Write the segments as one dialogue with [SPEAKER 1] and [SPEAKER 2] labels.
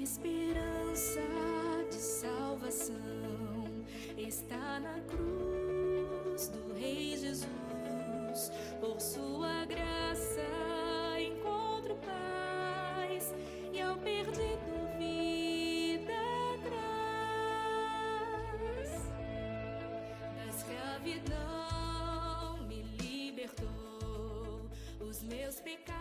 [SPEAKER 1] esperança de salvação está na cruz do Rei Jesus. Por sua graça encontro paz e ao perdido vida traz. Da escravidão me libertou, os meus pecados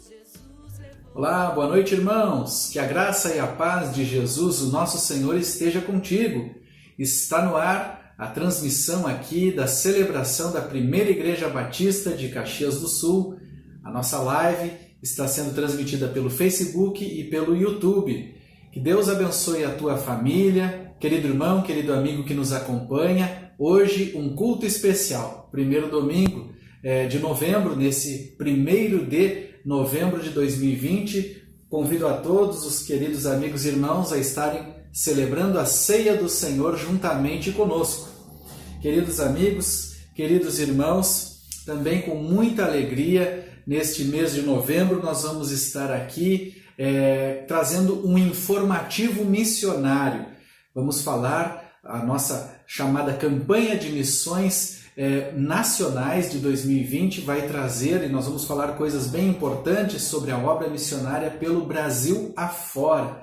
[SPEAKER 1] Jesus levou.
[SPEAKER 2] Olá, boa noite, irmãos. Que a graça e a paz de Jesus, o nosso Senhor, esteja contigo. Está no ar a transmissão aqui da celebração da Primeira Igreja Batista de Caxias do Sul. A nossa live está sendo transmitida pelo Facebook e pelo YouTube. Que Deus abençoe a tua família, querido irmão, querido amigo que nos acompanha. Hoje, um culto especial, primeiro domingo de novembro, nesse 1º de novembro de 2020. Convido a todos os queridos amigos e irmãos a estarem celebrando a ceia do Senhor juntamente conosco. Queridos amigos, queridos irmãos, também com muita alegria, neste mês de novembro, nós vamos estar aqui trazendo um informativo missionário. Vamos falar a nossa chamada campanha de missões nacionais de 2020 vai trazer, e nós vamos falar coisas bem importantes sobre a obra missionária pelo Brasil afora.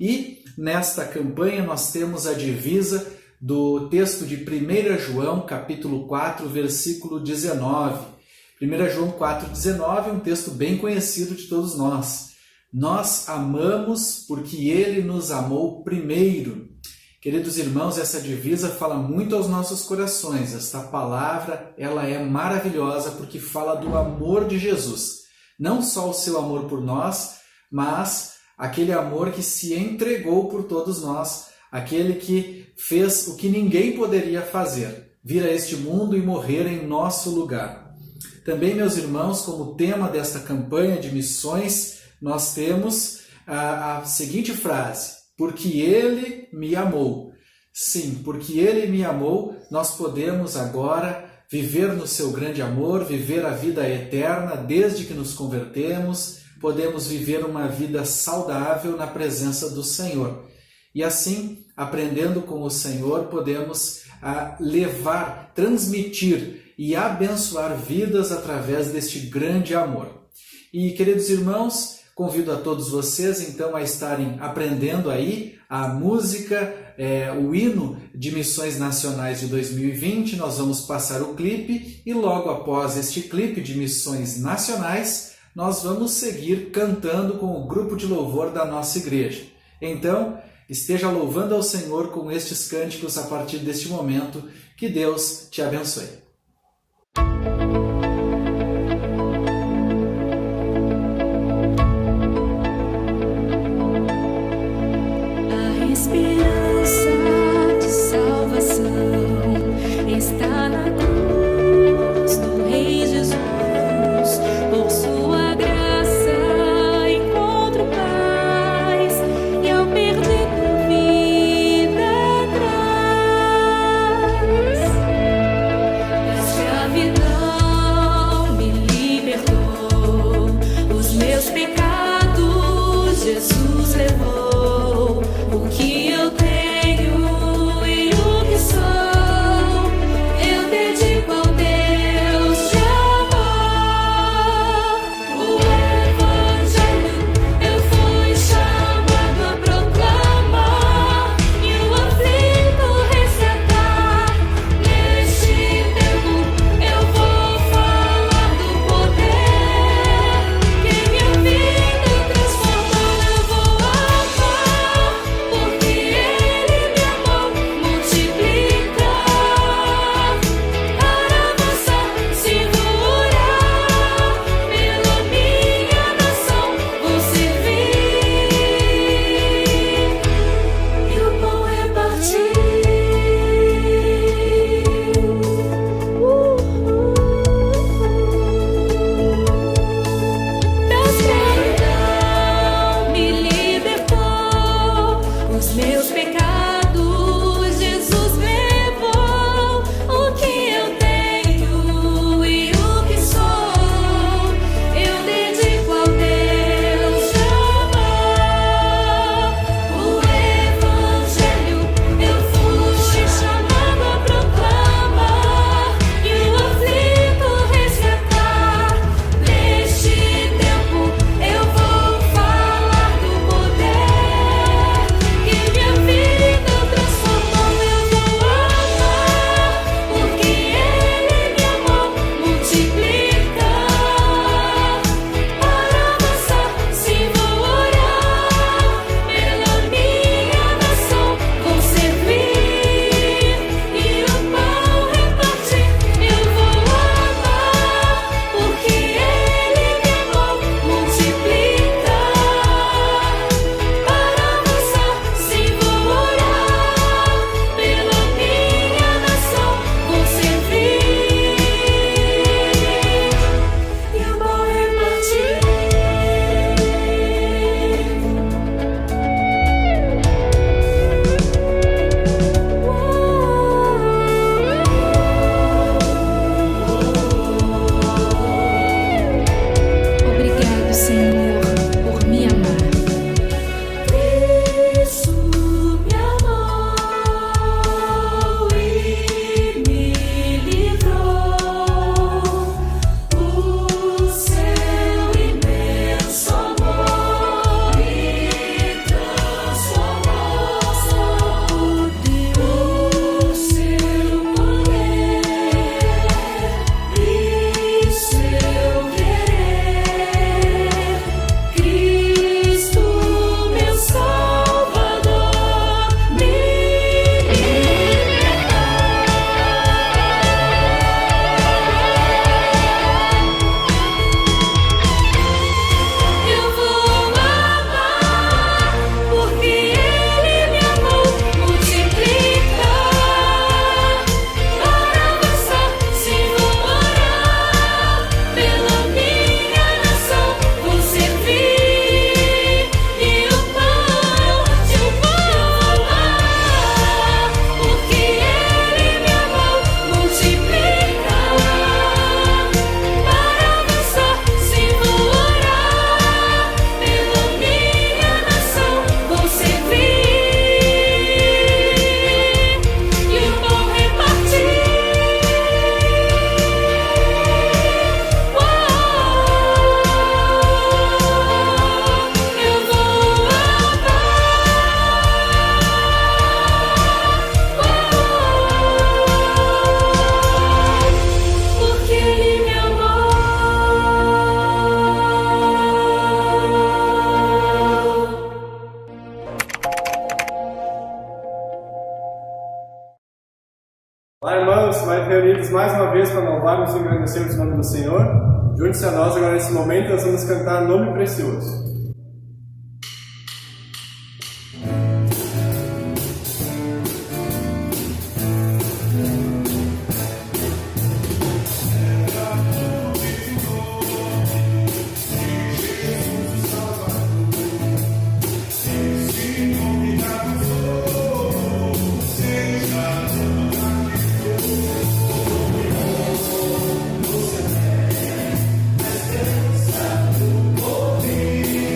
[SPEAKER 2] E nesta campanha nós temos a divisa do texto de 1 João, capítulo 4, versículo 19. 1 João 4,19 é um texto bem conhecido de todos nós. Nós amamos porque Ele nos amou primeiro. Queridos irmãos, essa divisa fala muito aos nossos corações. Esta palavra, ela é maravilhosa porque fala do amor de Jesus. Não só o seu amor por nós, mas aquele amor que se entregou por todos nós, aquele que fez o que ninguém poderia fazer, vir a este mundo e morrer em nosso lugar. Também, meus irmãos, como tema desta campanha de missões, nós temos a seguinte frase: porque Ele me amou. Sim, porque Ele me amou, nós podemos agora viver no seu grande amor, viver a vida eterna desde que nos convertemos, podemos viver uma vida saudável na presença do Senhor. E assim, aprendendo com o Senhor, podemos levar, transmitir e abençoar vidas através deste grande amor. E, queridos irmãos, convido a todos vocês, então, a estarem aprendendo aí a música, o hino de Missões Nacionais de 2020. Nós vamos passar o clipe e logo após este clipe de Missões Nacionais, nós vamos seguir cantando com o grupo de louvor da nossa igreja. Então, esteja louvando ao Senhor com estes cânticos a partir deste momento. Que Deus te abençoe.
[SPEAKER 1] A esperança de salvação está na cruz do Rei Jesus. Por sua graça encontro paz e ao perdido vida traz. Da escravidão
[SPEAKER 3] estamos reunidos mais uma vez para louvarmos e agradecermos o nome do Senhor. Junte-se a nós agora nesse momento, nós vamos cantar Nome Precioso.
[SPEAKER 1] Esperança do povo.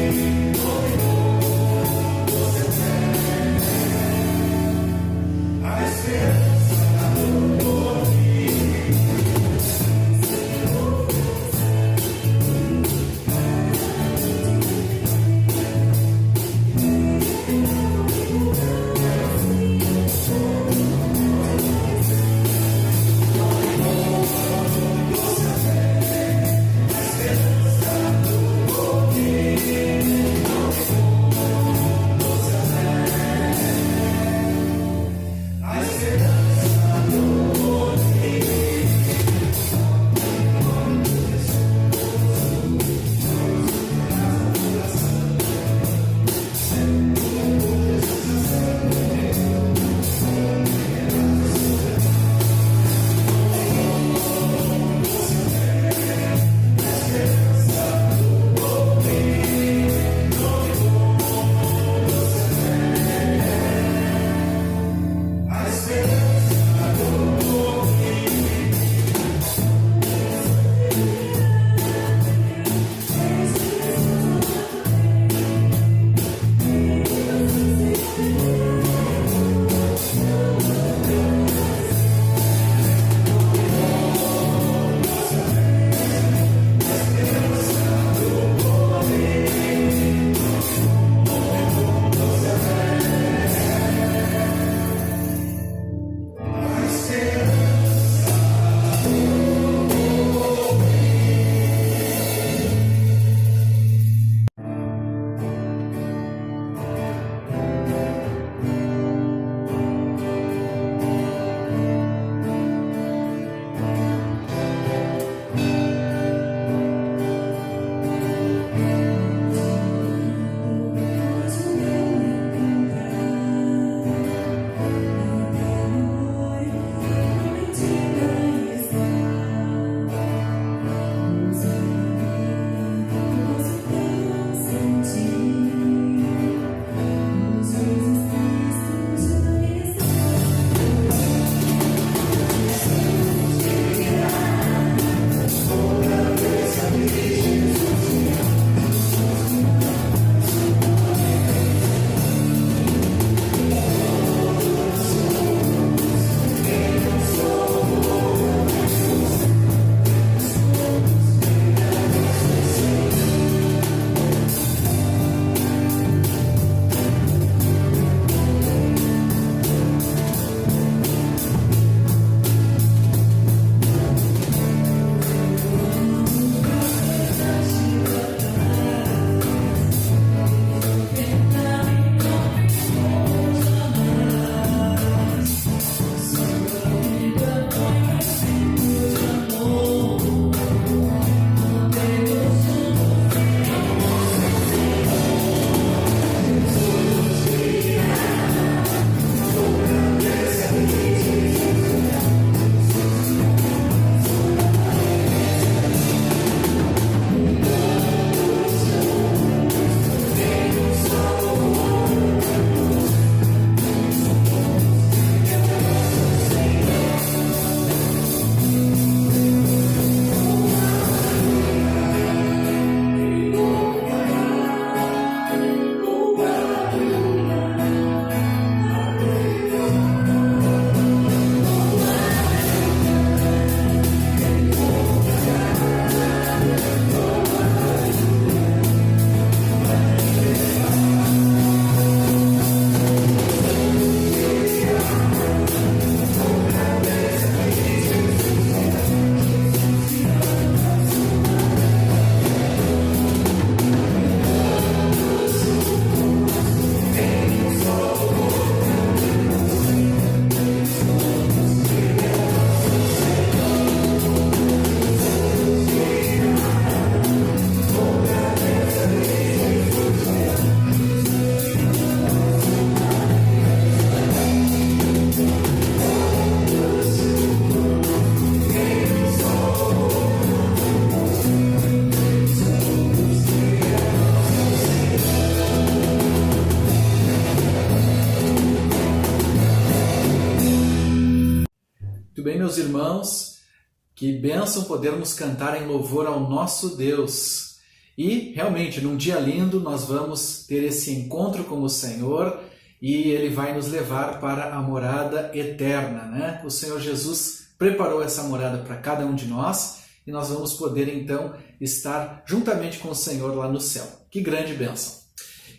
[SPEAKER 2] Que bênção podermos cantar em louvor ao nosso Deus. E realmente, num dia lindo, nós vamos ter esse encontro com o Senhor e Ele vai nos levar para a morada eterna, né? O Senhor Jesus preparou essa morada para cada um de nós e nós vamos poder então estar juntamente com o Senhor lá no céu. Que grande bênção!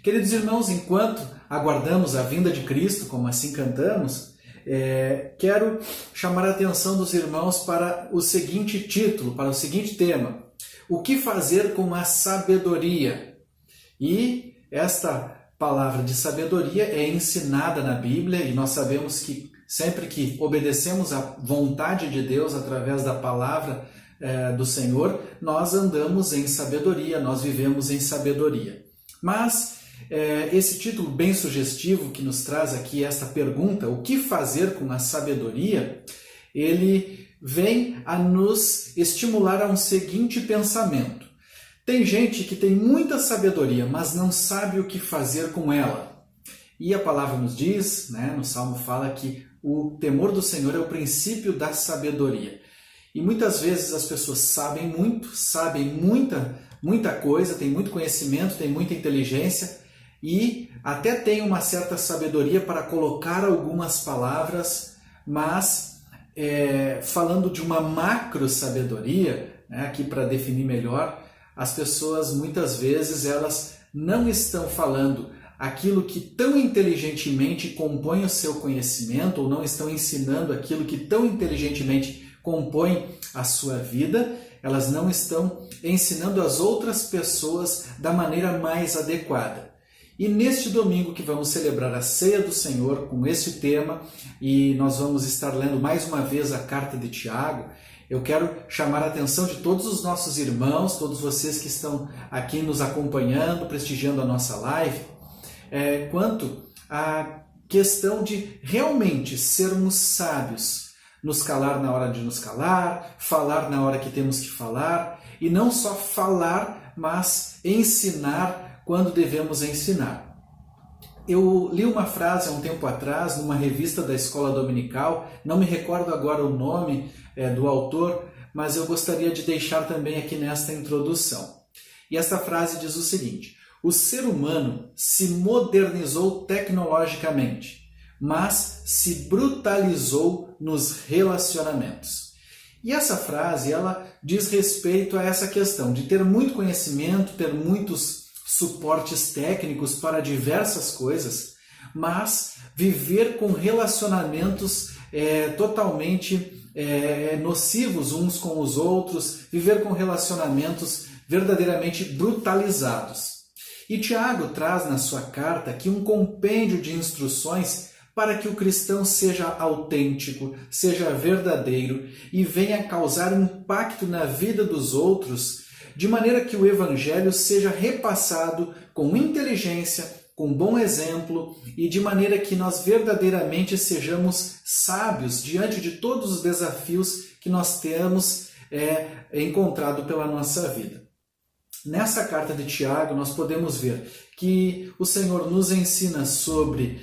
[SPEAKER 2] Queridos irmãos, enquanto aguardamos a vinda de Cristo, como assim cantamos, quero chamar a atenção dos irmãos para o seguinte título, para o seguinte tema: o que fazer com a sabedoria? E esta palavra de sabedoria é ensinada na Bíblia e nós sabemos que sempre que obedecemos à vontade de Deus através da palavra do Senhor, nós andamos em sabedoria, nós vivemos em sabedoria. Mas esse título bem sugestivo que nos traz aqui esta pergunta, o que fazer com a sabedoria, ele vem a nos estimular a um seguinte pensamento. Tem gente que tem muita sabedoria, mas não sabe o que fazer com ela. E a palavra nos diz, né, no Salmo fala que o temor do Senhor é o princípio da sabedoria. E muitas vezes as pessoas sabem muito, sabem muita coisa, têm muito conhecimento, têm muita inteligência e até têm uma certa sabedoria para colocar algumas palavras, mas falando de uma macro sabedoria, né, aqui para definir melhor, as pessoas muitas vezes elas não estão falando aquilo que tão inteligentemente compõe o seu conhecimento, ou não estão ensinando aquilo que tão inteligentemente compõe a sua vida, elas não estão ensinando as outras pessoas da maneira mais adequada. E neste domingo que vamos celebrar a Ceia do Senhor com este tema, e nós vamos estar lendo mais uma vez a carta de Tiago, eu quero chamar a atenção de todos os nossos irmãos, todos vocês que estão aqui nos acompanhando, prestigiando a nossa live, quanto à questão de realmente sermos sábios, nos calar na hora de nos calar, falar na hora que temos que falar, e não só falar, mas ensinar quando devemos ensinar. Eu li uma frase há um tempo atrás, numa revista da Escola Dominical, não me recordo agora o nome do autor, mas eu gostaria de deixar também aqui nesta introdução. E esta frase diz o seguinte: o ser humano se modernizou tecnologicamente, mas se brutalizou nos relacionamentos. E essa frase, ela diz respeito a essa questão de ter muito conhecimento, ter muitos suportes técnicos para diversas coisas, mas viver com relacionamentos totalmente nocivos uns com os outros, viver com relacionamentos verdadeiramente brutalizados. E Tiago traz na sua carta aqui um compêndio de instruções para que o cristão seja autêntico, seja verdadeiro e venha causar impacto na vida dos outros, de maneira que o Evangelho seja repassado com inteligência, com bom exemplo e de maneira que nós verdadeiramente sejamos sábios diante de todos os desafios que nós temos encontrado pela nossa vida. Nessa carta de Tiago, nós podemos ver que o Senhor nos ensina sobre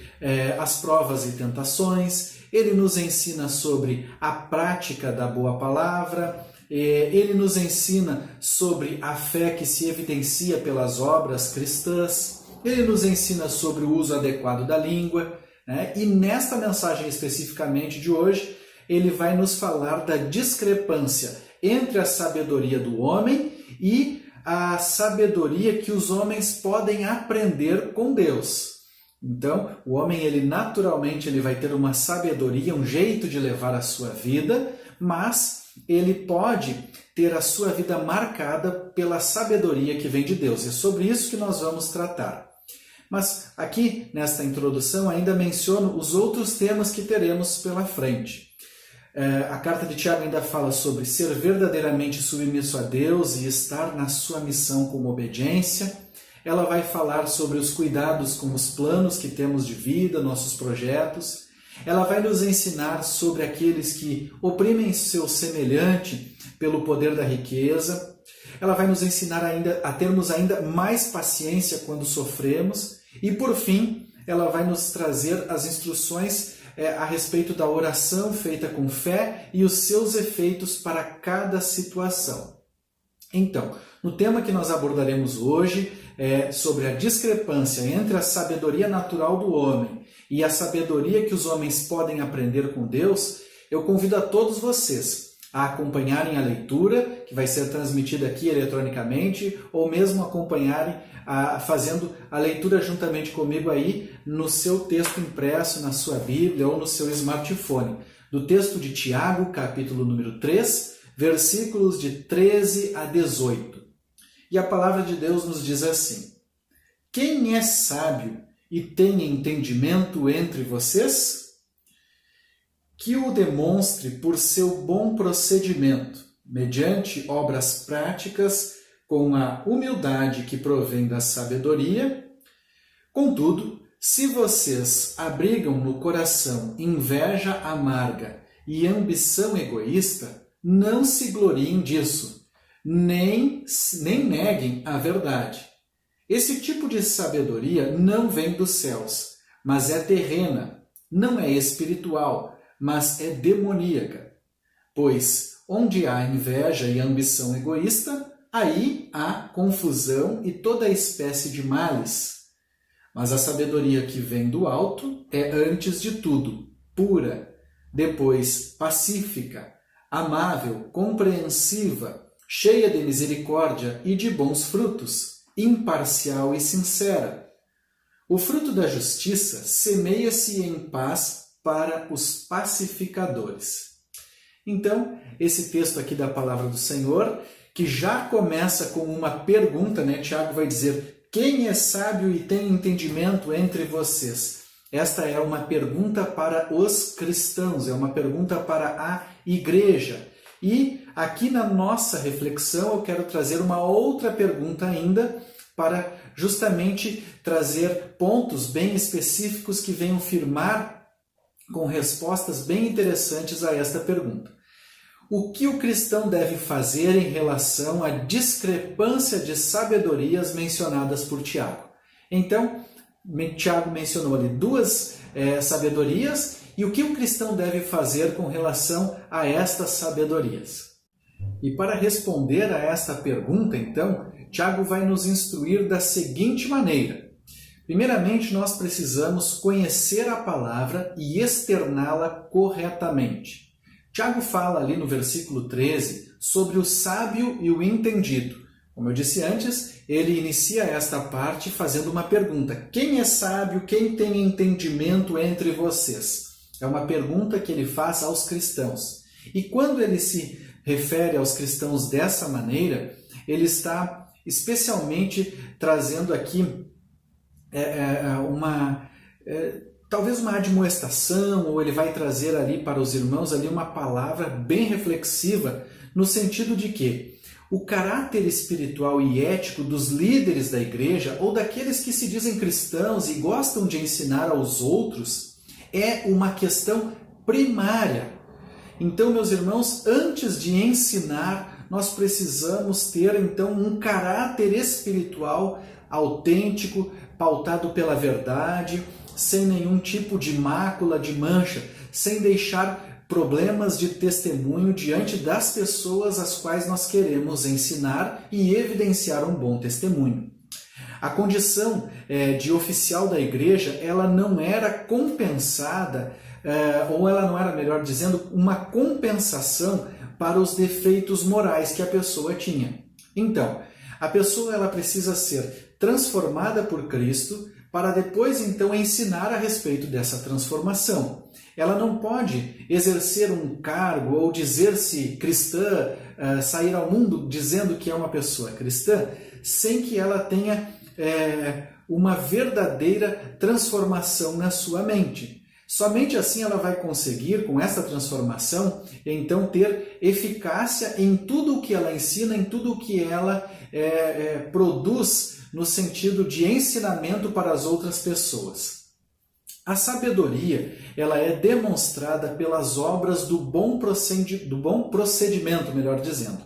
[SPEAKER 2] as provas e tentações, Ele nos ensina sobre a prática da boa palavra, Ele nos ensina sobre a fé que se evidencia pelas obras cristãs, Ele nos ensina sobre o uso adequado da língua, né? E nesta mensagem especificamente de hoje, Ele vai nos falar da discrepância entre a sabedoria do homem e a sabedoria que os homens podem aprender com Deus. Então, o homem, ele naturalmente ele vai ter uma sabedoria, um jeito de levar a sua vida, mas ele pode ter a sua vida marcada pela sabedoria que vem de Deus. É sobre isso que nós vamos tratar. Mas aqui, nesta introdução, ainda menciono os outros temas que teremos pela frente. A carta de Tiago ainda fala sobre ser verdadeiramente submisso a Deus e estar na sua missão com obediência. Ela vai falar sobre os cuidados com os planos que temos de vida, nossos projetos. Ela vai nos ensinar sobre aqueles que oprimem seu semelhante pelo poder da riqueza. Ela vai nos ensinar ainda a termos ainda mais paciência quando sofremos. E, por fim, ela vai nos trazer as instruções a respeito da oração feita com fé e os seus efeitos para cada situação. Então, no tema que nós abordaremos hoje é sobre a discrepância entre a sabedoria natural do homem e a sabedoria que os homens podem aprender com Deus. Eu convido a todos vocês a acompanharem a leitura, que vai ser transmitida aqui eletronicamente, ou mesmo acompanharem fazendo a leitura juntamente comigo aí no seu texto impresso, na sua Bíblia ou no seu smartphone, do texto de Tiago, capítulo número 3, versículos de 13 a 18. E a palavra de Deus nos diz assim: quem é sábio e tem entendimento entre vocês? Que o demonstre por seu bom procedimento, mediante obras práticas, com a humildade que provém da sabedoria. Contudo, se vocês abrigam no coração inveja amarga e ambição egoísta, não se gloriem disso, nem neguem a verdade. Esse tipo de sabedoria não vem dos céus, mas é terrena, não é espiritual, mas é demoníaca. Pois onde há inveja e ambição egoísta, aí há confusão e toda espécie de males. Mas a sabedoria que vem do alto é, antes de tudo, pura, depois pacífica, amável, compreensiva, cheia de misericórdia e de bons frutos, imparcial e sincera. O fruto da justiça semeia-se em paz para os pacificadores. Então, esse texto aqui da palavra do Senhor, que já começa com uma pergunta, né? Tiago vai dizer: quem é sábio e tem entendimento entre vocês? Esta é uma pergunta para os cristãos, é uma pergunta para a igreja. E aqui na nossa reflexão eu quero trazer uma outra pergunta ainda, para justamente trazer pontos bem específicos que venham firmar com respostas bem interessantes a esta pergunta. O que o cristão deve fazer em relação à discrepância de sabedorias mencionadas por Tiago? Então, Tiago mencionou ali duas sabedorias, e o que o cristão deve fazer com relação a estas sabedorias? E para responder a esta pergunta, então, Tiago vai nos instruir da seguinte maneira. Primeiramente, nós precisamos conhecer a palavra e externá-la corretamente. Tiago fala ali no versículo 13 sobre o sábio e o entendido. Como eu disse antes, ele inicia esta parte fazendo uma pergunta: quem é sábio, quem tem entendimento entre vocês? É uma pergunta que ele faz aos cristãos. E quando ele se refere aos cristãos dessa maneira, ele está especialmente trazendo aqui talvez uma admoestação, ou ele vai trazer ali para os irmãos ali uma palavra bem reflexiva, no sentido de que o caráter espiritual e ético dos líderes da igreja, ou daqueles que se dizem cristãos e gostam de ensinar aos outros, é uma questão primária. Então, meus irmãos, antes de ensinar, nós precisamos ter então um caráter espiritual autêntico, pautado pela verdade, sem nenhum tipo de mácula, de mancha, sem deixar problemas de testemunho diante das pessoas às quais nós queremos ensinar e evidenciar um bom testemunho. A condição de oficial da igreja, ela não era compensada, ou ela não era, melhor dizendo, uma compensação para os defeitos morais que a pessoa tinha. Então, a pessoa ela precisa ser transformada por Cristo, para depois então ensinar a respeito dessa transformação. Ela não pode exercer um cargo ou dizer-se cristã, sair ao mundo dizendo que é uma pessoa cristã, sem que ela tenha uma verdadeira transformação na sua mente. Somente assim ela vai conseguir, com essa transformação, então ter eficácia em tudo o que ela ensina, em tudo o que ela produz no sentido de ensinamento para as outras pessoas. A sabedoria, ela é demonstrada pelas obras do bom procedimento, melhor dizendo.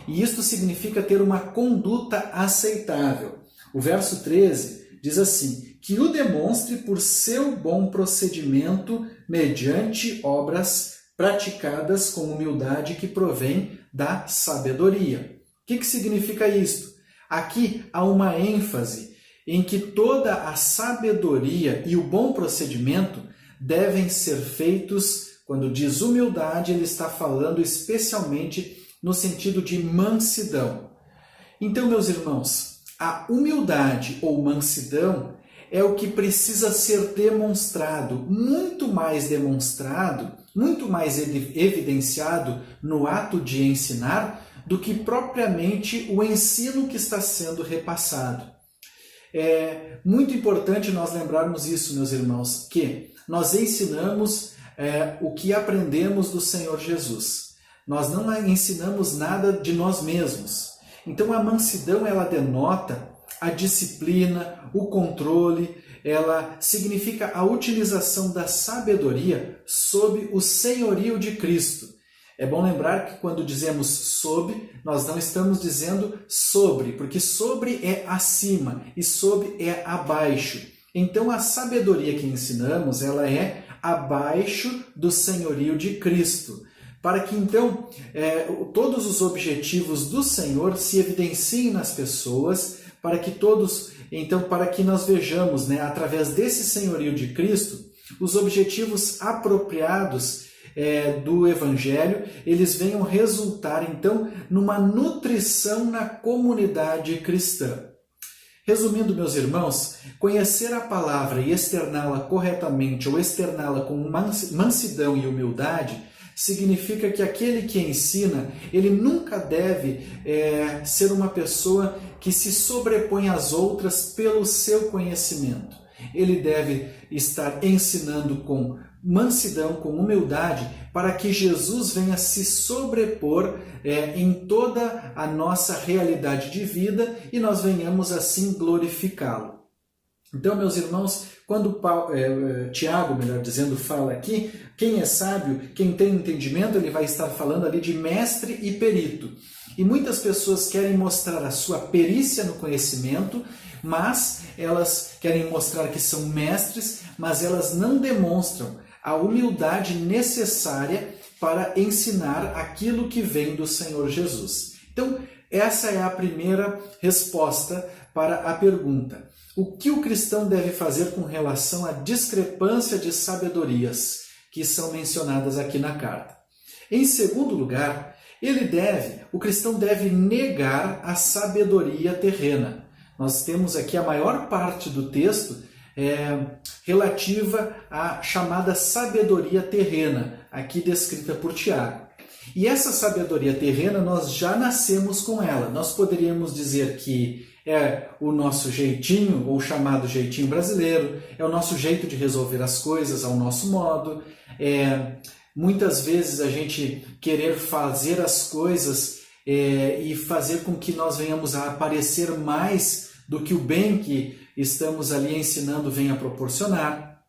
[SPEAKER 2] E isto significa ter uma conduta aceitável. O verso 13 Diz assim, que o demonstre por seu bom procedimento mediante obras praticadas com humildade que provém da sabedoria. O que significa isto? Aqui há uma ênfase em que toda a sabedoria e o bom procedimento devem ser feitos, quando diz humildade, ele está falando especialmente no sentido de mansidão. Então, meus irmãos, a humildade ou mansidão é o que precisa ser demonstrado, muito mais evidenciado no ato de ensinar do que propriamente o ensino que está sendo repassado. É muito importante nós lembrarmos isso, meus irmãos, que nós ensinamos o que aprendemos do Senhor Jesus. Nós não ensinamos nada de nós mesmos. Então a mansidão, ela denota a disciplina, o controle, ela significa a utilização da sabedoria sob o senhorio de Cristo. É bom lembrar que quando dizemos sob, nós não estamos dizendo sobre, porque sobre é acima e sob é abaixo. Então a sabedoria que ensinamos, ela é abaixo do senhorio de Cristo, para que então todos os objetivos do Senhor se evidenciem nas pessoas, para que nós vejamos, através desse senhorio de Cristo, os objetivos apropriados do Evangelho, eles venham resultar então numa nutrição na comunidade cristã. Resumindo, meus irmãos, conhecer a palavra e externá-la corretamente ou externá-la com mansidão e humildade significa que aquele que ensina, ele nunca deve ser uma pessoa que se sobrepõe às outras pelo seu conhecimento. Ele deve estar ensinando com mansidão, com humildade, para que Jesus venha se sobrepor em toda a nossa realidade de vida e nós venhamos assim glorificá-lo. Então, meus irmãos, quando Tiago, melhor dizendo, fala aqui, quem é sábio, quem tem entendimento, ele vai estar falando ali de mestre e perito. E muitas pessoas querem mostrar a sua perícia no conhecimento, mas elas querem mostrar que são mestres, mas elas não demonstram a humildade necessária para ensinar aquilo que vem do Senhor Jesus. Então, essa é a primeira resposta para a pergunta. O que o cristão deve fazer com relação à discrepância de sabedorias que são mencionadas aqui na carta? Em segundo lugar, o cristão deve negar a sabedoria terrena. Nós temos aqui a maior parte do texto relativa à chamada sabedoria terrena, aqui descrita por Tiago. E essa sabedoria terrena, nós já nascemos com ela. Nós poderíamos dizer que é o nosso jeitinho, ou chamado jeitinho brasileiro, é o nosso jeito de resolver as coisas ao nosso modo. Muitas vezes a gente querer fazer as coisas e fazer com que nós venhamos a aparecer mais do que o bem que estamos ali ensinando venha proporcionar.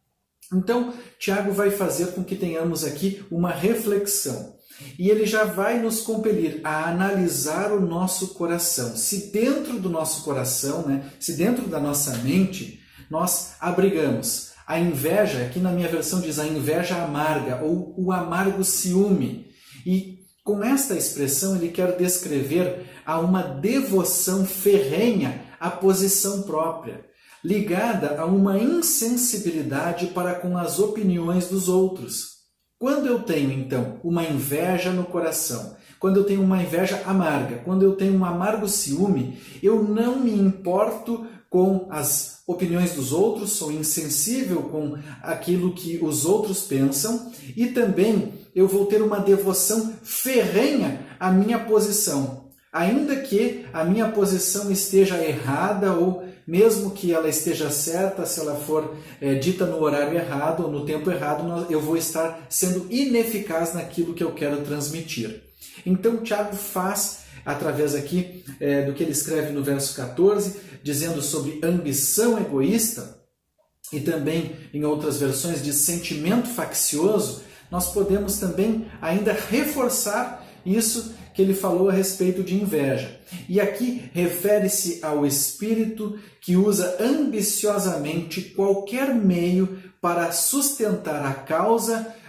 [SPEAKER 2] Então, Tiago vai fazer com que tenhamos aqui uma reflexão. E ele já vai nos compelir a analisar o nosso coração. Se dentro do nosso coração, se dentro da nossa mente, nós abrigamos a inveja, aqui na minha versão diz a inveja amarga, ou o amargo ciúme. E com esta expressão ele quer descrever a uma devoção ferrenha à posição própria, ligada a uma insensibilidade para com as opiniões dos outros. Quando eu tenho, então, uma inveja no coração, quando eu tenho uma inveja amarga, quando eu tenho um amargo ciúme, eu não me importo com as opiniões dos outros, sou insensível com aquilo que os outros pensam e também eu vou ter uma devoção ferrenha à minha posição. Ainda que a minha posição esteja errada ou mesmo que ela esteja certa, se ela for dita no horário errado ou no tempo errado, eu vou estar sendo ineficaz naquilo que eu quero transmitir. Então, Tiago faz, através aqui do que ele escreve no verso 14, dizendo sobre ambição egoísta, e também em outras versões de sentimento faccioso, nós podemos também ainda reforçar Isso que ele falou a respeito de inveja. E aqui refere-se ao espírito que usa ambiciosamente qualquer meio para sustentar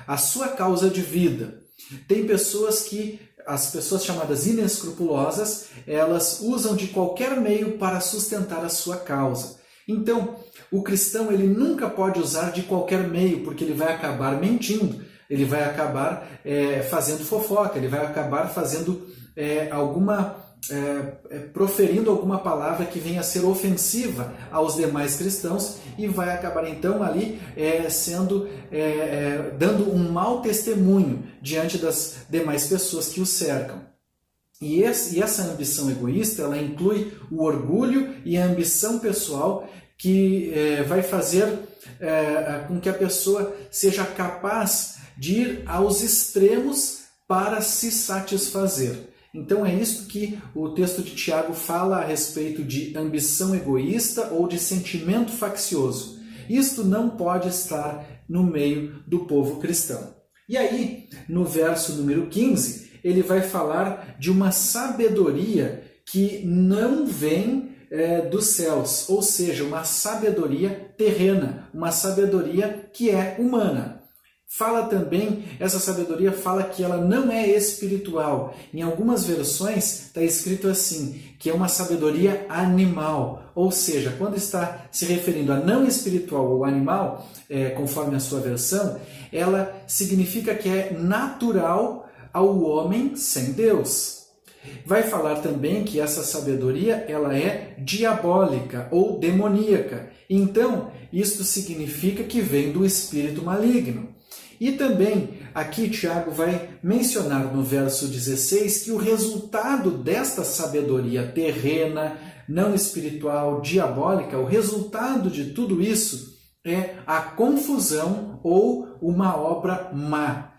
[SPEAKER 2] a sua causa de vida. Tem pessoas que, as pessoas chamadas inescrupulosas, elas usam de qualquer meio para sustentar a sua causa. Então, o cristão ele nunca pode usar de qualquer meio, porque ele vai acabar mentindo, ele vai acabar fazendo fofoca, ele vai acabar fazendo proferindo alguma palavra que venha a ser ofensiva aos demais cristãos e vai acabar então ali dando um mau testemunho diante das demais pessoas que o cercam. E essa ambição egoísta, ela inclui o orgulho e a ambição pessoal que vai fazer com que a pessoa seja capaz de ir aos extremos para se satisfazer. Então é isso que o texto de Tiago fala a respeito de ambição egoísta ou de sentimento faccioso. Isto não pode estar no meio do povo cristão. E aí, no verso número 15, ele vai falar de uma sabedoria que não vem dos céus, ou seja, uma sabedoria terrena, uma sabedoria que é humana. Essa sabedoria fala que ela não é espiritual. Em algumas versões está escrito assim, que é uma sabedoria animal. Ou seja, quando está se referindo a não espiritual ou animal, conforme a sua versão, ela significa que é natural ao homem sem Deus. Vai falar também que essa sabedoria ela é diabólica ou demoníaca. Então, isto significa que vem do espírito maligno. E também, aqui Tiago vai mencionar no verso 16 que o resultado desta sabedoria terrena, não espiritual, diabólica, o resultado de tudo isso é a confusão ou uma obra má.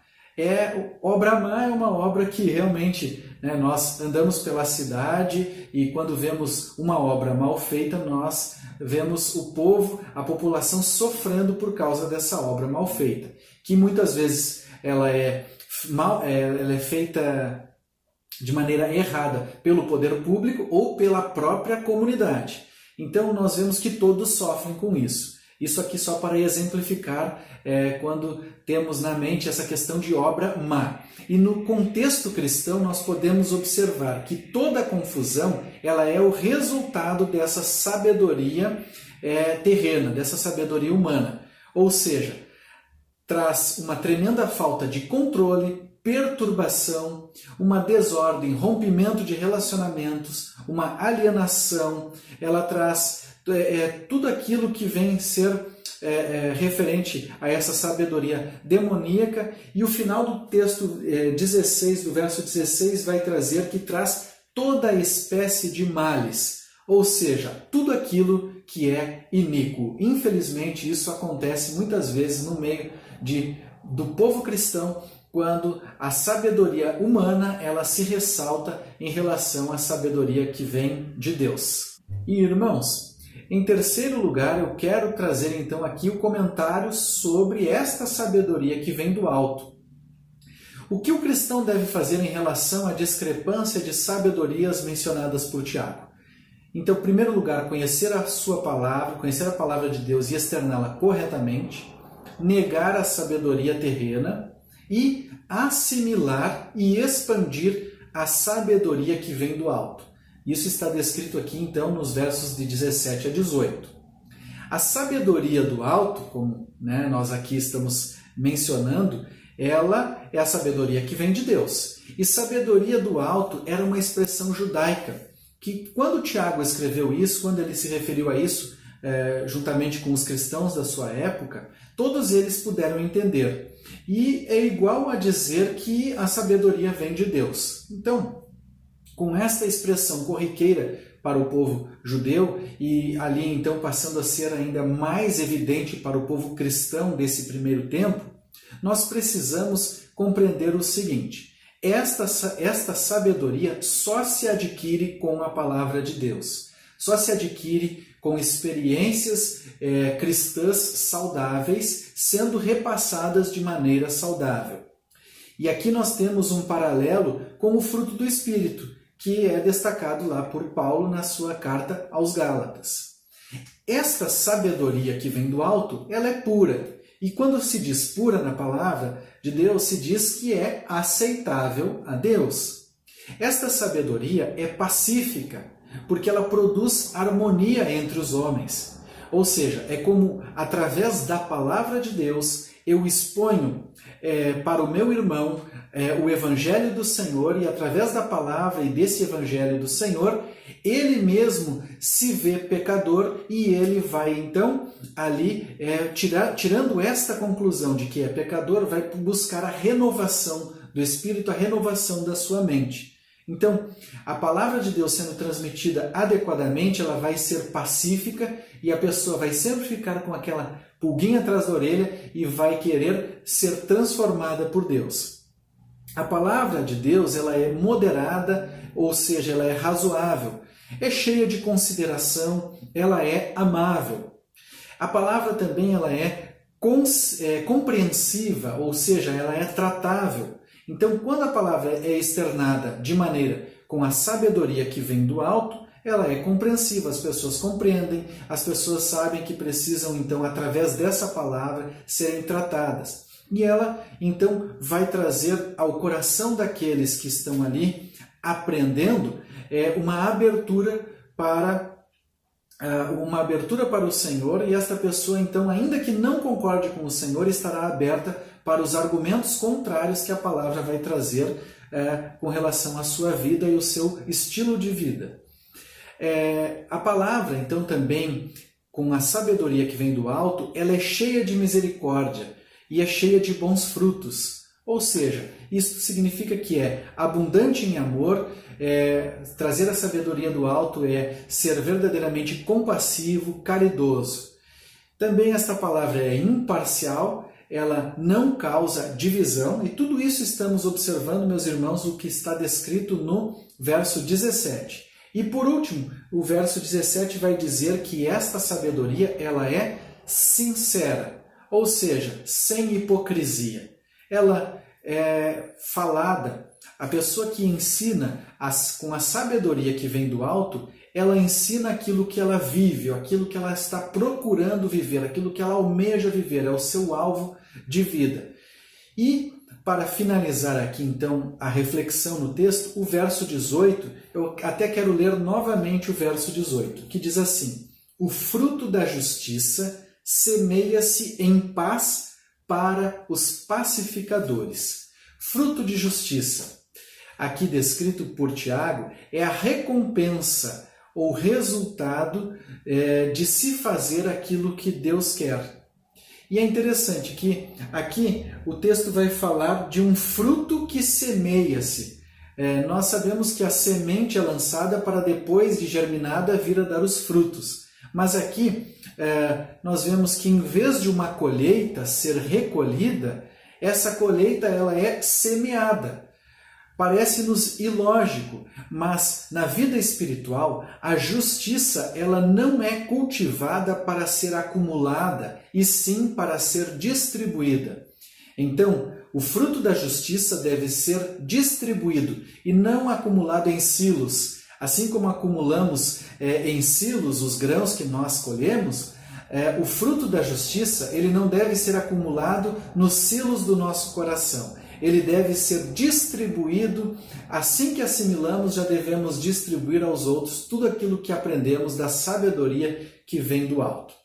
[SPEAKER 2] Obra má é uma obra que realmente nós andamos pela cidade e quando vemos uma obra mal feita, nós vemos o povo, a população sofrendo por causa dessa obra mal feita, que muitas vezes ela é feita de maneira errada pelo poder público ou pela própria comunidade. Então nós vemos que todos sofrem com isso. Isso aqui só para exemplificar quando temos na mente essa questão de obra má. E no contexto cristão nós podemos observar que toda a confusão ela é o resultado dessa sabedoria terrena, dessa sabedoria humana. Ou seja, traz uma tremenda falta de controle, perturbação, uma desordem, rompimento de relacionamentos, uma alienação, ela traz tudo aquilo que vem ser referente a essa sabedoria demoníaca, e o final do texto 16, do verso 16, vai trazer que traz toda espécie de males, ou seja, tudo aquilo que é iníquo. Infelizmente, isso acontece muitas vezes no meio do povo cristão, quando a sabedoria humana ela se ressalta em relação à sabedoria que vem de Deus. E irmãos, em terceiro lugar, eu quero trazer então aqui o comentário sobre esta sabedoria que vem do alto. O que o cristão deve fazer em relação à discrepância de sabedorias mencionadas por Tiago? Então, em primeiro lugar, conhecer a sua palavra, conhecer a palavra de Deus e externá-la corretamente, negar a sabedoria terrena e assimilar e expandir a sabedoria que vem do alto. Isso está descrito aqui, então, nos versos de 17 a 18. A sabedoria do alto, como nós aqui estamos mencionando, ela é a sabedoria que vem de Deus. E sabedoria do alto era uma expressão judaica, que quando Tiago escreveu isso, quando ele se referiu a isso, juntamente com os cristãos da sua época, todos eles puderam entender. E é igual a dizer que a sabedoria vem de Deus. Então, com esta expressão corriqueira para o povo judeu, e ali então passando a ser ainda mais evidente para o povo cristão desse primeiro tempo, nós precisamos compreender o seguinte: esta sabedoria só se adquire com a palavra de Deus, só se adquire com experiências cristãs saudáveis, sendo repassadas de maneira saudável. E aqui nós temos um paralelo com o fruto do Espírito, que é destacado lá por Paulo na sua carta aos Gálatas. Esta sabedoria que vem do alto, ela é pura. E quando se diz pura na palavra de Deus, se diz que é aceitável a Deus. Esta sabedoria é pacífica, porque ela produz harmonia entre os homens. Ou seja, é como através da palavra de Deus eu exponho para o meu irmão o Evangelho do Senhor, e através da palavra e desse Evangelho do Senhor, ele mesmo se vê pecador e ele vai então ali, tirando esta conclusão de que é pecador, vai buscar a renovação do Espírito, a renovação da sua mente. Então, a palavra de Deus sendo transmitida adequadamente, ela vai ser pacífica e a pessoa vai sempre ficar com aquela pulguinha atrás da orelha e vai querer ser transformada por Deus. A palavra de Deus, ela é moderada, ou seja, ela é razoável, é cheia de consideração, ela é amável. A palavra também ela é compreensiva, ou seja, ela é tratável. Então, quando a palavra é externada de maneira com a sabedoria que vem do alto, ela é compreensiva, as pessoas compreendem, as pessoas sabem que precisam, então, através dessa palavra, serem tratadas. E ela, então, vai trazer ao coração daqueles que estão ali aprendendo uma abertura para o Senhor, e esta pessoa, então, ainda que não concorde com o Senhor, estará aberta para os argumentos contrários que a palavra vai trazer com relação à sua vida e o seu estilo de vida. A palavra, então, também, com a sabedoria que vem do alto, ela é cheia de misericórdia e é cheia de bons frutos. Ou seja, isso significa que é abundante em amor. Trazer a sabedoria do alto é ser verdadeiramente compassivo, caridoso. Também esta palavra é imparcial, ela não causa divisão, e tudo isso estamos observando, meus irmãos, o que está descrito no verso 17. E por último, o verso 17 vai dizer que esta sabedoria ela é sincera, ou seja, sem hipocrisia. Ela é falada, a pessoa que ensina com a sabedoria que vem do alto, ela ensina aquilo que ela vive, aquilo que ela está procurando viver, aquilo que ela almeja viver, é o seu alvo de vida. E, para finalizar aqui, então, a reflexão no texto, o verso 18, eu até quero ler novamente o verso 18, que diz assim: o fruto da justiça semeia-se em paz para os pacificadores. Fruto de justiça, aqui descrito por Tiago, é a recompensa ou resultado de se fazer aquilo que Deus quer. E é interessante que aqui o texto vai falar de um fruto que semeia-se. Nós sabemos que a semente é lançada para depois de germinada vir a dar os frutos. Mas aqui nós vemos que em vez de uma colheita ser recolhida, essa colheita ela é semeada. Parece-nos ilógico, mas na vida espiritual a justiça ela não é cultivada para ser acumulada, e sim para ser distribuída. Então, o fruto da justiça deve ser distribuído e não acumulado em silos. Assim como acumulamos em silos os grãos que nós colhemos, o fruto da justiça ele não deve ser acumulado nos silos do nosso coração. Ele deve ser distribuído. Assim que assimilamos, já devemos distribuir aos outros tudo aquilo que aprendemos da sabedoria que vem do alto.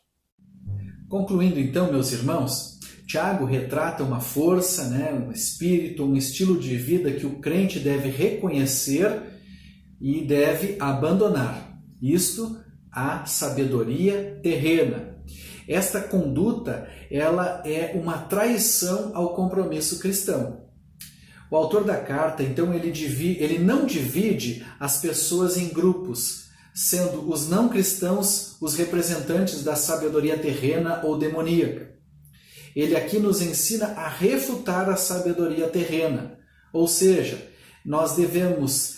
[SPEAKER 2] Concluindo então, meus irmãos, Tiago retrata uma força, um espírito, um estilo de vida que o crente deve reconhecer e deve abandonar. Isto, a sabedoria terrena. Esta conduta, ela é uma traição ao compromisso cristão. O autor da carta, então, ele não divide as pessoas em grupos, sendo os não cristãos os representantes da sabedoria terrena ou demoníaca. Ele aqui nos ensina a refutar a sabedoria terrena, ou seja, nós devemos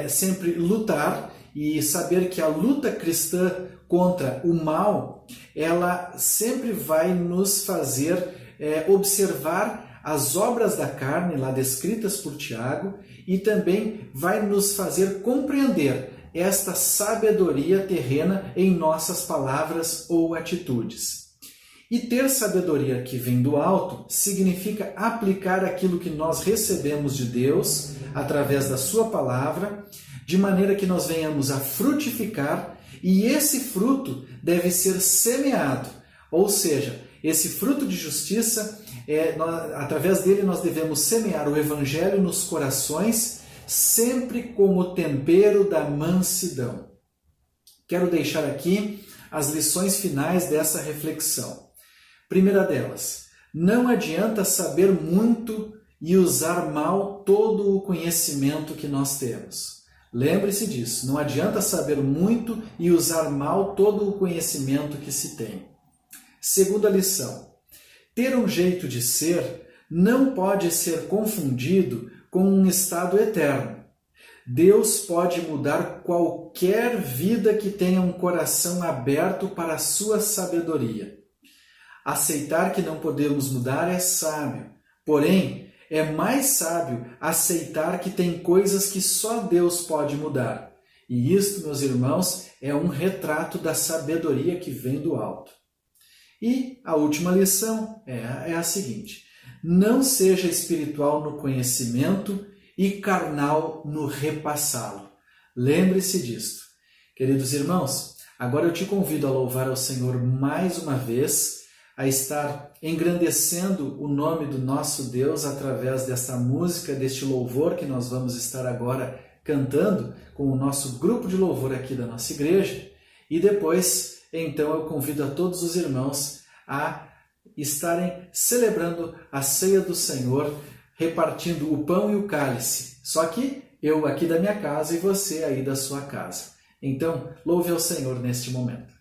[SPEAKER 2] sempre lutar e saber que a luta cristã contra o mal, ela sempre vai nos fazer observar as obras da carne lá descritas por Tiago e também vai nos fazer compreender esta sabedoria terrena em nossas palavras ou atitudes. E ter sabedoria que vem do alto significa aplicar aquilo que nós recebemos de Deus através da sua palavra, de maneira que nós venhamos a frutificar, e esse fruto deve ser semeado, ou seja, esse fruto de justiça, através dele nós devemos semear o Evangelho nos corações, sempre como tempero da mansidão. Quero deixar aqui as lições finais dessa reflexão. Primeira delas, não adianta saber muito e usar mal todo o conhecimento que nós temos. Lembre-se disso, não adianta saber muito e usar mal todo o conhecimento que se tem. Segunda lição, ter um jeito de ser não pode ser confundido com um estado eterno. Deus pode mudar qualquer vida que tenha um coração aberto para a sua sabedoria. Aceitar que não podemos mudar é sábio, porém, é mais sábio aceitar que tem coisas que só Deus pode mudar. E isto, meus irmãos, é um retrato da sabedoria que vem do alto. E a última lição é a seguinte: não seja espiritual no conhecimento e carnal no repassá-lo. Lembre-se disto. Queridos irmãos, agora eu te convido a louvar ao Senhor mais uma vez, a estar engrandecendo o nome do nosso Deus através desta música, deste louvor que nós vamos estar agora cantando com o nosso grupo de louvor aqui da nossa igreja. E depois, então, eu convido a todos os irmãos a estarem celebrando a ceia do Senhor, repartindo o pão e o cálice. Só que eu aqui da minha casa e você aí da sua casa. Então, louve ao Senhor neste momento.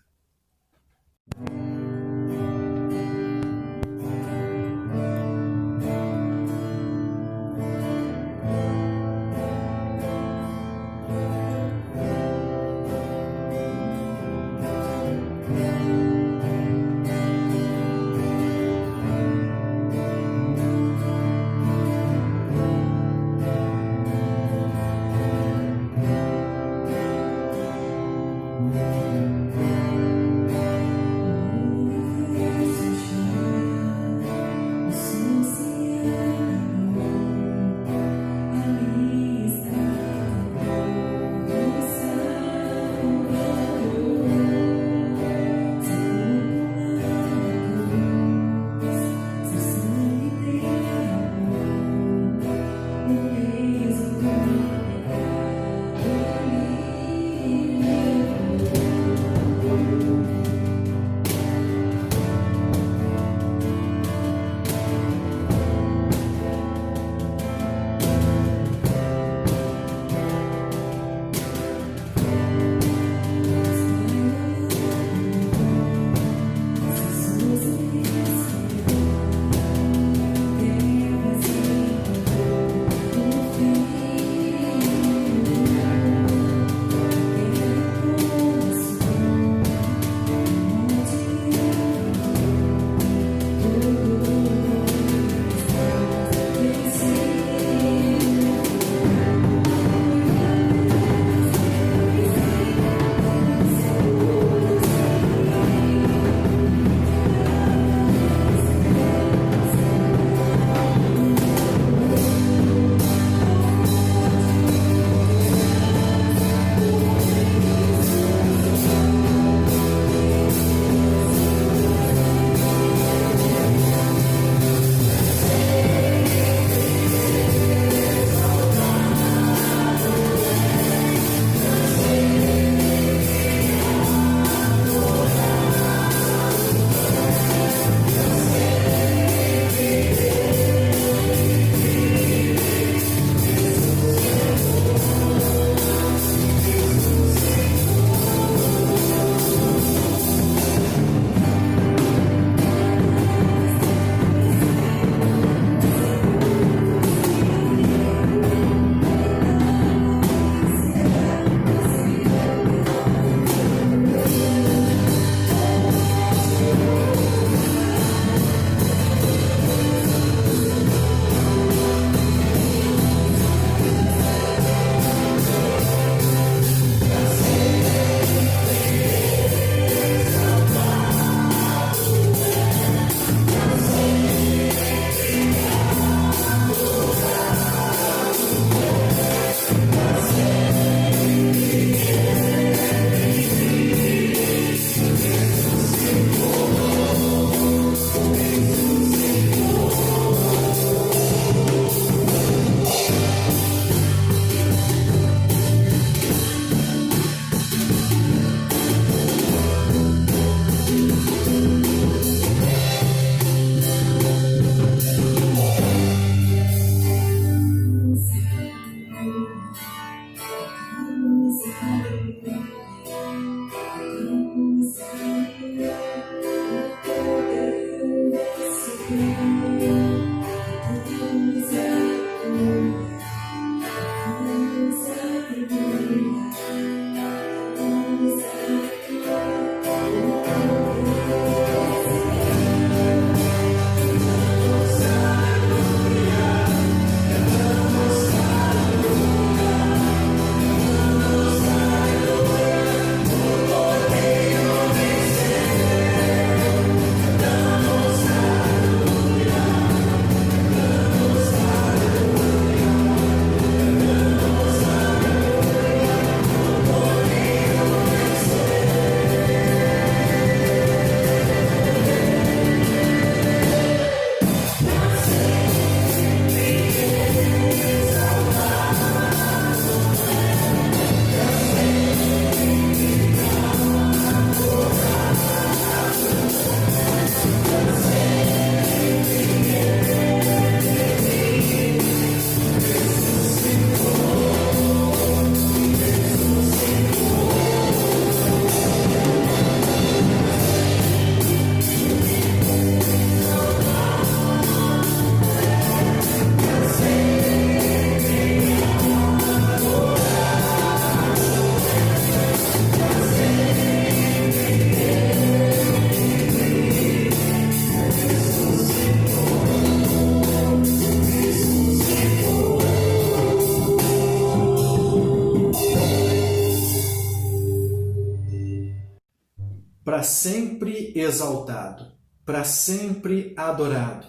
[SPEAKER 2] para sempre exaltado, para sempre adorado,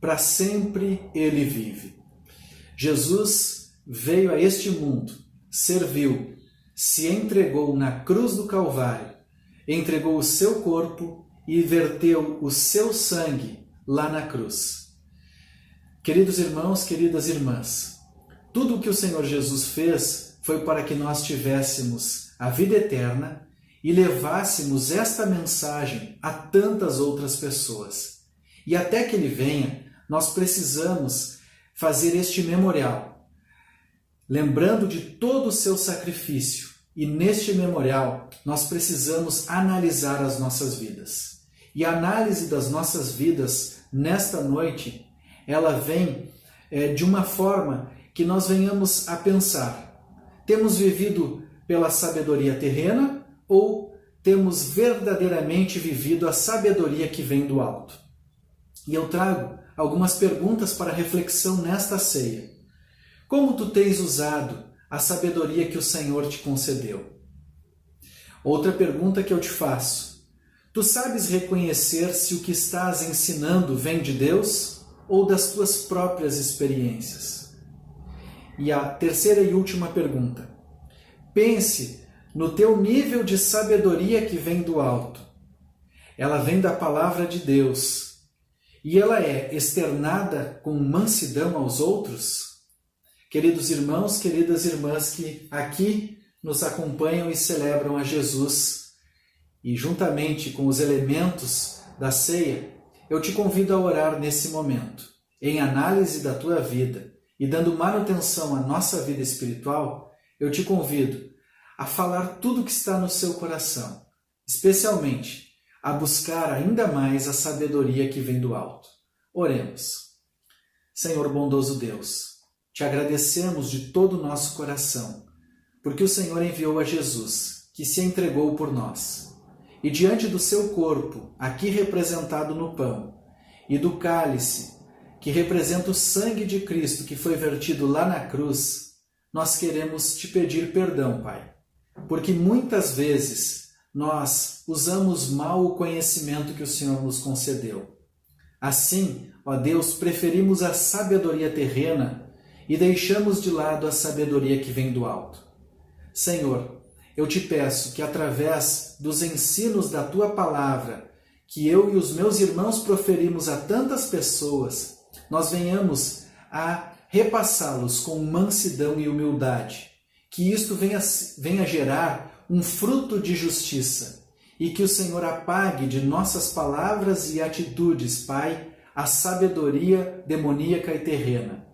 [SPEAKER 2] para sempre Ele vive. Jesus veio a este mundo, serviu, se entregou na cruz do Calvário, entregou o seu corpo e verteu o seu sangue lá na cruz. Queridos irmãos, queridas irmãs, tudo o que o Senhor Jesus fez foi para que nós tivéssemos a vida eterna e levássemos esta mensagem a tantas outras pessoas. E até que Ele venha, nós precisamos fazer este memorial, lembrando de todo o seu sacrifício. E neste memorial, nós precisamos analisar as nossas vidas. E a análise das nossas vidas, nesta noite, ela vem de uma forma que nós venhamos a pensar: temos vivido pela sabedoria terrena ou temos verdadeiramente vivido a sabedoria que vem do alto? E eu trago algumas perguntas para reflexão nesta ceia. Como tu tens usado a sabedoria que o Senhor te concedeu? Outra pergunta que eu te faço: tu sabes reconhecer se o que estás ensinando vem de Deus ou das tuas próprias experiências? E a terceira e última pergunta: pense no teu nível de sabedoria que vem do alto. Ela vem da palavra de Deus e ela é externada com mansidão aos outros? Queridos irmãos, queridas irmãs que aqui nos acompanham e celebram a Jesus, e juntamente com os elementos da ceia, eu te convido a orar nesse momento, em análise da tua vida e dando manutenção à nossa vida espiritual. Eu te convido a falar tudo o que está no seu coração, especialmente a buscar ainda mais a sabedoria que vem do alto. Oremos. Senhor bondoso Deus, te agradecemos de todo o nosso coração, porque o Senhor enviou a Jesus, que se entregou por nós. E diante do seu corpo, aqui representado no pão, e do cálice, que representa o sangue de Cristo que foi vertido lá na cruz, nós queremos te pedir perdão, Pai, porque muitas vezes nós usamos mal o conhecimento que o Senhor nos concedeu. Assim, ó Deus, preferimos a sabedoria terrena e deixamos de lado a sabedoria que vem do alto. Senhor, eu te peço que através dos ensinos da tua palavra, que eu e os meus irmãos proferimos a tantas pessoas, nós venhamos a repassá-los com mansidão e humildade, que isto venha gerar um fruto de justiça e que o Senhor apague de nossas palavras e atitudes, Pai, a sabedoria demoníaca e terrena.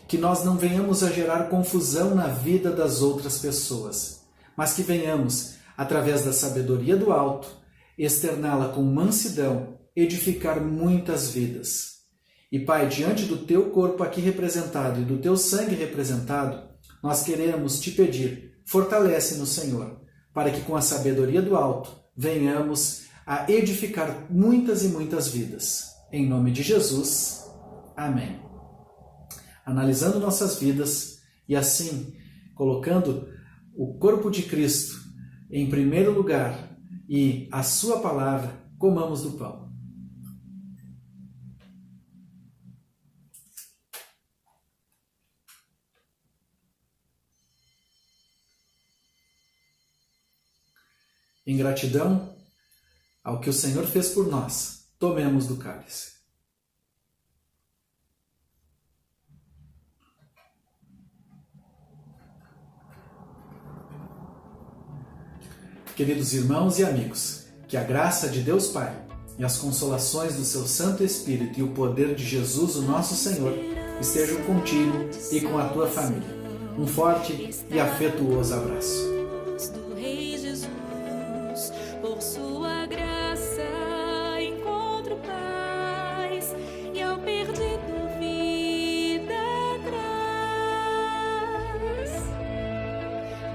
[SPEAKER 2] Que nós não venhamos a gerar confusão na vida das outras pessoas, mas que venhamos, através da sabedoria do alto, externá-la com mansidão, edificar muitas vidas. E Pai, diante do teu corpo aqui representado e do teu sangue representado, nós queremos te pedir, fortalece-nos, Senhor, para que com a sabedoria do alto venhamos a edificar muitas e muitas vidas. Em nome de Jesus. Amém. Analisando nossas vidas e assim colocando o corpo de Cristo em primeiro lugar e a sua palavra, comamos do pão. Em gratidão ao que o Senhor fez por nós, tomemos do cálice. Queridos irmãos e amigos, que a graça de Deus Pai e as consolações do seu Santo Espírito e o poder de Jesus, o nosso Senhor, estejam contigo e com a tua família. Um forte e afetuoso abraço.
[SPEAKER 1] Do Rei Jesus, por sua graça encontro paz e ao perdido vida traz.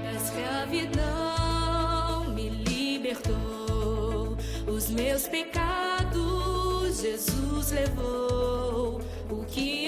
[SPEAKER 1] Da escravidão me libertou, os meus pecados Jesus levou, o que